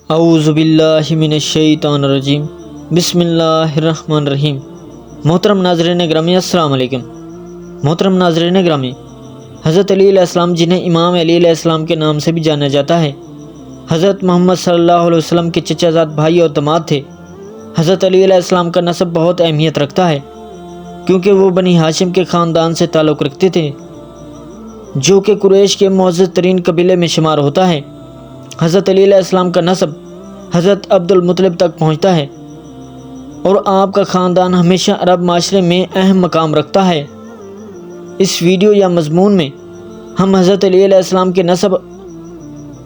اعوذ باللہ من الشیطان الرجیم بسم اللہ الرحمن الرحیم۔ محترم ناظرین گرامی السلام علیکم۔ محترم ناظرین گرامی، حضرت علی علیہ السلام، جنہیں امام علی علیہ السلام کے نام سے بھی جانا جاتا ہے، حضرت محمد صلی اللہ علیہ وسلم کے چچا زاد بھائی اور داماد تھے۔ حضرت علی علیہ السلام کا نسب بہت اہمیت رکھتا ہے کیونکہ وہ بنی ہاشم کے خاندان سے تعلق رکھتے تھے، جو کہ قریش کے معزز ترین قبیلے میں شمار ہوتا ہے۔ حضرت علی علیہ السلام کا نسب حضرت عبد المطلب تک پہنچتا ہے اور آپ کا خاندان ہمیشہ عرب معاشرے میں اہم مقام رکھتا ہے۔ اس ویڈیو یا مضمون میں ہم حضرت علی علیہ السلام کے نسب،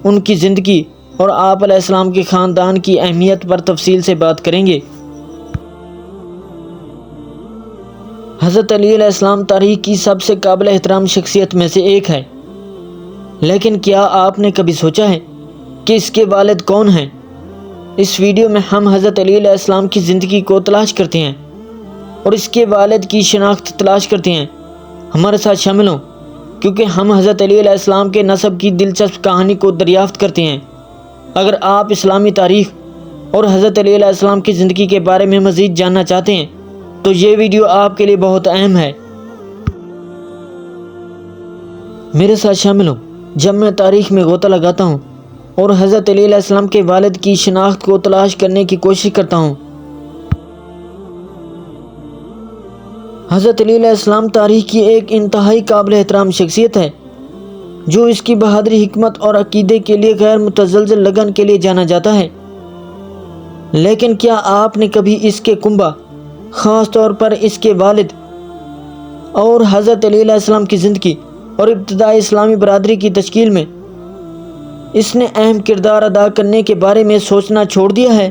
ان کی زندگی اور آپ علیہ السلام کے خاندان کی اہمیت پر تفصیل سے بات کریں گے۔ حضرت علی علیہ السلام تاریخ کی سب سے قابل احترام شخصیت میں سے ایک ہے، لیکن کیا آپ نے کبھی سوچا ہے کہ اس کے والد کون ہیں؟ اس ویڈیو میں ہم حضرت علی علیہ السلام کی زندگی کو تلاش کرتے ہیں اور اس کے والد کی شناخت تلاش کرتے ہیں۔ ہمارے ساتھ شامل ہوں کیونکہ ہم حضرت علی علیہ السلام کے نسب کی دلچسپ کہانی کو دریافت کرتے ہیں۔ اگر آپ اسلامی تاریخ اور حضرت علی علیہ السلام کی زندگی کے بارے میں مزید جاننا چاہتے ہیں تو یہ ویڈیو آپ کے لیے بہت اہم ہے۔ میرے ساتھ شامل ہوں جب میں تاریخ میں غوطہ لگاتا ہوں اور حضرت علی علیہ السلام کے والد کی شناخت کو تلاش کرنے کی کوشش کرتا ہوں۔ حضرت علی علیہ السلام تاریخ کی ایک انتہائی قابل احترام شخصیت ہے جو اس کی بہادری، حکمت اور عقیدے کے لیے غیر متزلزل لگن کے لیے جانا جاتا ہے۔ لیکن کیا آپ نے کبھی اس کے کنبہ، خاص طور پر اس کے والد اور حضرت علی علیہ السلام کی زندگی اور ابتدائی اسلامی برادری کی تشکیل میں اس نے اہم کردار ادا کرنے کے بارے میں سوچنا چھوڑ دیا ہے؟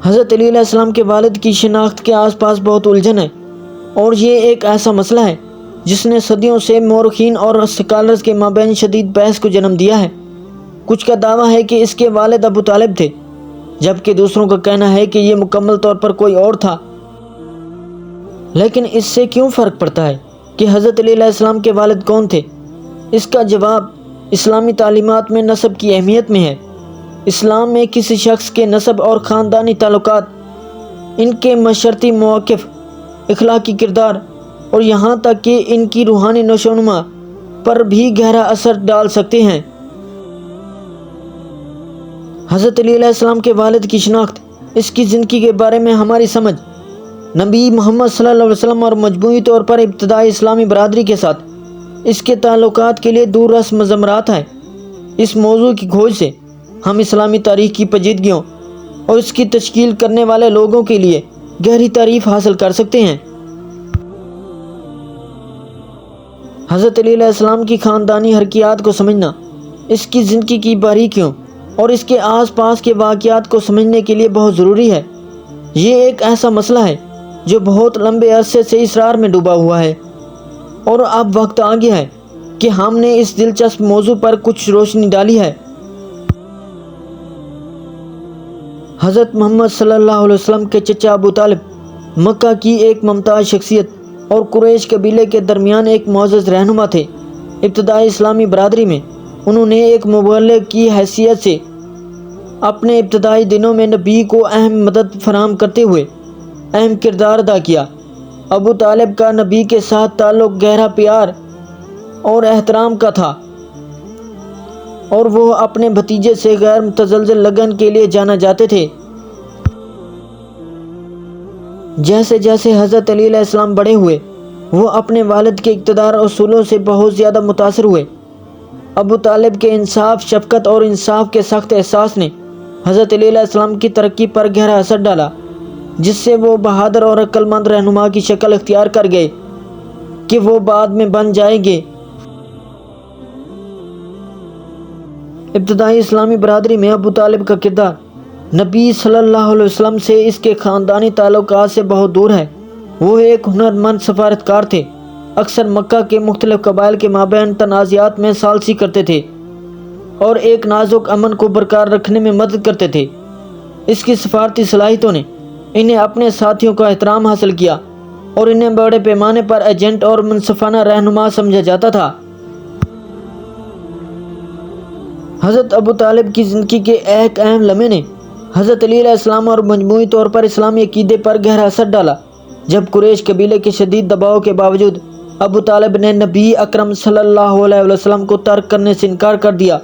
حضرت علی علیہ السلام کے والد کی شناخت کے آس پاس بہت الجھن ہے اور یہ ایک ایسا مسئلہ ہے جس نے صدیوں سے مورخین اور اسکالرز کے مابین شدید بحث کو جنم دیا ہے۔ کچھ کا دعویٰ ہے کہ اس کے والد ابو طالب تھے، جبکہ دوسروں کا کہنا ہے کہ یہ مکمل طور پر کوئی اور تھا۔ لیکن اس سے کیوں فرق پڑتا ہے کہ حضرت علی علیہ السلام کے والد کون تھے؟ اس کا جواب اسلامی تعلیمات میں نسب کی اہمیت میں ہے۔ اسلام میں کسی شخص کے نسب اور خاندانی تعلقات، ان کے معاشرتی مواقف، اخلاقی کردار اور یہاں تک کہ ان کی روحانی نشوونما پر بھی گہرا اثر ڈال سکتے ہیں۔ حضرت علی علیہ السلام کے والد کی شناخت اس کی زندگی کے بارے میں ہماری سمجھ نبی محمد صلی اللہ علیہ وسلم اور مجموعی طور پر ابتدائی اسلامی برادری کے ساتھ اس کے تعلقات کے لیے دور رس مضمرات ہے۔ اس موضوع کی کھوج سے ہم اسلامی تاریخ کی پیچیدگیوں اور اس کی تشکیل کرنے والے لوگوں کے لیے گہری تعریف حاصل کر سکتے ہیں۔ حضرت علی علیہ السلام کی خاندانی حرکیات کو سمجھنا، اس کی زندگی کی باریکیوں اور اس کے آس پاس کے واقعات کو سمجھنے کے لیے بہت ضروری ہے۔ یہ ایک ایسا مسئلہ ہے جو بہت لمبے عرصے سے اسرار میں ڈوبا ہوا ہے اور اب وقت آ گیا ہے کہ ہم نے اس دلچسپ موضوع پر کچھ روشنی ڈالی ہے۔ حضرت محمد صلی اللہ علیہ وسلم کے چچا ابو طالب مکہ کی ایک ممتاز شخصیت اور قریش قبیلے کے درمیان ایک معزز رہنما تھے۔ ابتدائی اسلامی برادری میں انہوں نے ایک مبلغ کی حیثیت سے اپنے ابتدائی دنوں میں نبی کو اہم مدد فراہم کرتے ہوئے اہم کردار ادا کیا۔ ابو طالب کا نبی کے ساتھ تعلق گہرا پیار اور احترام کا تھا اور وہ اپنے بھتیجے سے غیر متزلزل لگن کے لیے جانا جاتے تھے۔ جیسے جیسے حضرت علی علیہ السلام بڑے ہوئے، وہ اپنے والد کے اقتدار اور اصولوں سے بہت زیادہ متاثر ہوئے۔ ابو طالب کے انصاف، شفقت اور انصاف کے سخت احساس نے حضرت علی علیہ السلام کی ترقی پر گہرا اثر ڈالا، جس سے وہ بہادر اور عقل مند رہنما کی شکل اختیار کر گئے کہ وہ بعد میں بن جائیں گے۔ ابتدائی اسلامی برادری میں ابو طالب کا کردار نبی صلی اللہ علیہ وسلم سے اس کے خاندانی تعلقات سے بہت دور ہے۔ وہ ایک ہنرمند سفارتکار تھے، اکثر مکہ کے مختلف قبائل کے مابین تنازعات میں ثالثی کرتے تھے اور ایک نازک امن کو برقرار رکھنے میں مدد کرتے تھے۔ اس کی سفارتی صلاحیتوں نے انہیں اپنے ساتھیوں کا احترام حاصل کیا اور انہیں بڑے پیمانے پر ایجنٹ اور منصفانہ رہنما سمجھا جاتا تھا۔ حضرت ابو طالب کی زندگی کے ایک اہم لمحے نے حضرت علی علیہ السلام اور مجموعی طور پر اسلامی عقیدے پر گہرا اثر ڈالا۔ جب قریش قبیلے کے شدید دباؤ کے باوجود ابو طالب نے نبی اکرم صلی اللہ علیہ وسلم کو ترک کرنے سے انکار کر دیا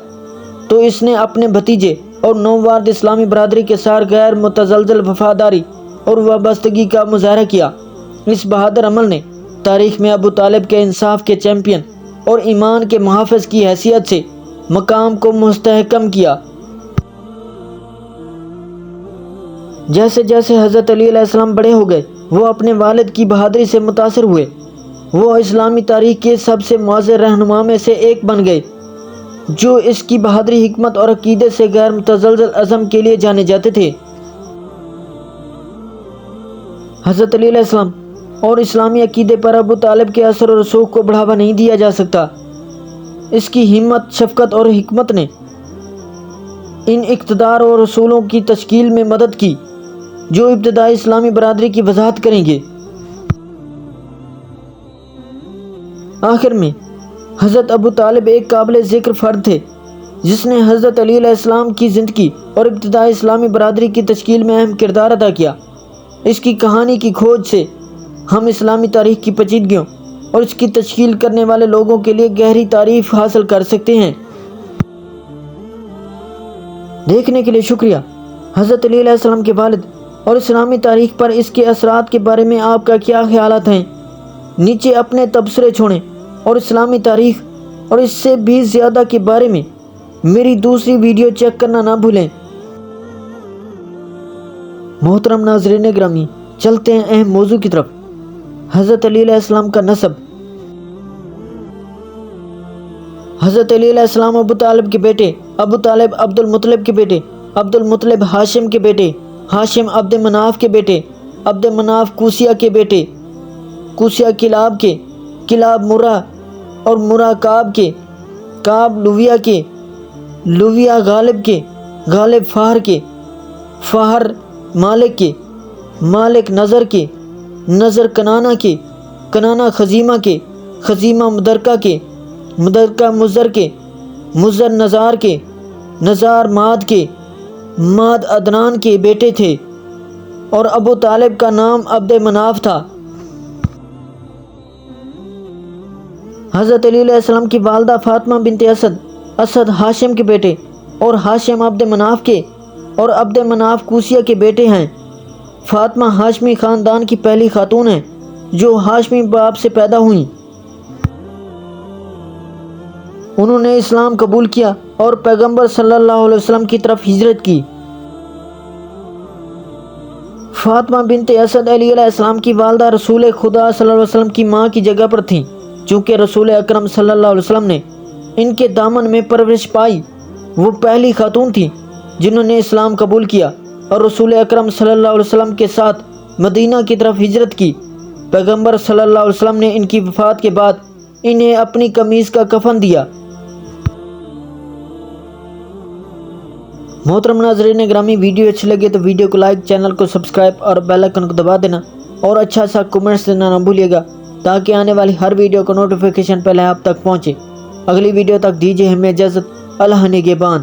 تو اس نے اپنے بھتیجے اور نووارد اسلامی برادری کے ساتھ غیر متزلزل وفاداری اور وابستگی کا مظاہرہ کیا۔ اس بہادر عمل نے تاریخ میں ابو طالب کے انصاف کے چیمپئن اور ایمان کے محافظ کی حیثیت سے مقام کو مستحکم کیا۔ جیسے جیسے حضرت علی علیہ السلام بڑے ہو گئے وہ اپنے والد کی بہادری سے متاثر ہوئے۔ وہ اسلامی تاریخ کے سب سے معزز رہنما میں سے ایک بن گئے جو اس کی بہادری، حکمت اور عقیدے سے غیر متزلزل عزم کے لیے جانے جاتے تھے۔ حضرت علی علیہ السلام اور اسلامی عقیدے پر ابو طالب کے اثر و رسوخ کو بڑھاوا نہیں دیا جا سکتا۔ اس کی ہمت، شفقت اور حکمت نے ان اقتدار اور اصولوں کی تشکیل میں مدد کی جو ابتدائی اسلامی برادری کی وضاحت کریں گے۔ آخر میں حضرت ابو طالب ایک قابل ذکر فرد تھے جس نے حضرت علی علیہ السلام کی زندگی اور ابتدائی اسلامی برادری کی تشکیل میں اہم کردار ادا کیا۔ اس کی کہانی کی کھوج سے ہم اسلامی تاریخ کی پیچیدگیوں اور اس کی تشکیل کرنے والے لوگوں کے لیے گہری تعریف حاصل کر سکتے ہیں۔ دیکھنے کے لیے شکریہ۔ حضرت علی علیہ السلام کے والد اور اسلامی تاریخ پر اس کے اثرات کے بارے میں آپ کا کیا خیالات ہیں؟ نیچے اپنے تبصرے چھوڑیں اور اسلامی تاریخ اور اس سے بھی زیادہ کے بارے میں میری دوسری ویڈیو چیک کرنا نہ بھولیں۔ محترم ناظرین گرامی، چلتے ہیں اہم موضوع کی طرف۔ حضرت علی علیہ السلام کا نسب۔ حضرت علی علیہ السلام ابو طالب کے بیٹے، ابو طالب عبد المطلب کے بیٹے، عبد المطلب ہاشم کے بیٹے، ہاشم عبد مناف کے بیٹے، عبد مناف کوسیہ کے بیٹے، کوسیہ کلاب کے، کلاب مرہ اور مرہ کعب کے، کعب لویہ کے، لویہ غالب کے، غالب فہر کے، فہر مالک کے، مالک نظر کے، نظر کنانہ کے، کنانہ خزیمہ کے، خزیمہ مدرکہ کے، مدرکہ مزر کے، مزر نزار کے، نزار ماد کے، ماد عدنان کے بیٹے تھے اور ابو طالب کا نام عبد مناف تھا۔ حضرت علی علیہ السلام کی والدہ فاطمہ بنت اسد، اسد ہاشم کے بیٹے اور ہاشم عبد مناف کے اور عبد مناف کوسیہ کے بیٹے ہیں۔ فاطمہ ہاشمی خاندان کی پہلی خاتون ہیں جو ہاشمی باپ سے پیدا ہوئیں۔ انہوں نے اسلام قبول کیا اور پیغمبر صلی اللہ علیہ وسلم کی طرف ہجرت کی۔ فاطمہ بنت اسد علی علیہ السلام کی والدہ رسول خدا صلی اللہ علیہ وسلم کی ماں کی جگہ پر تھیں، چونکہ رسول اکرم صلی اللہ علیہ وسلم نے ان کے دامن میں پرورش پائی۔ وہ پہلی خاتون تھیں جنہوں نے اسلام قبول کیا اور رسول اکرم صلی اللہ علیہ وسلم کے ساتھ مدینہ کی طرف ہجرت کی۔ پیغمبر صلی اللہ علیہ وسلم نے ان کی وفات کے بعد انہیں اپنی قمیص کا کفن دیا۔ محترم ناظرین گرامی، ویڈیو اچھی لگے تو ویڈیو کو لائک، چینل کو سبسکرائب اور بیل آئیکن کو دبا دینا اور اچھا سا کمنٹس دینا نہ بھولیے گا تاکہ آنے والی ہر ویڈیو کا نوٹیفیکیشن پہلے آپ تک پہنچے۔ اگلی ویڈیو تک دیجیے ہمیں اجازت۔ اللہ نگہبان۔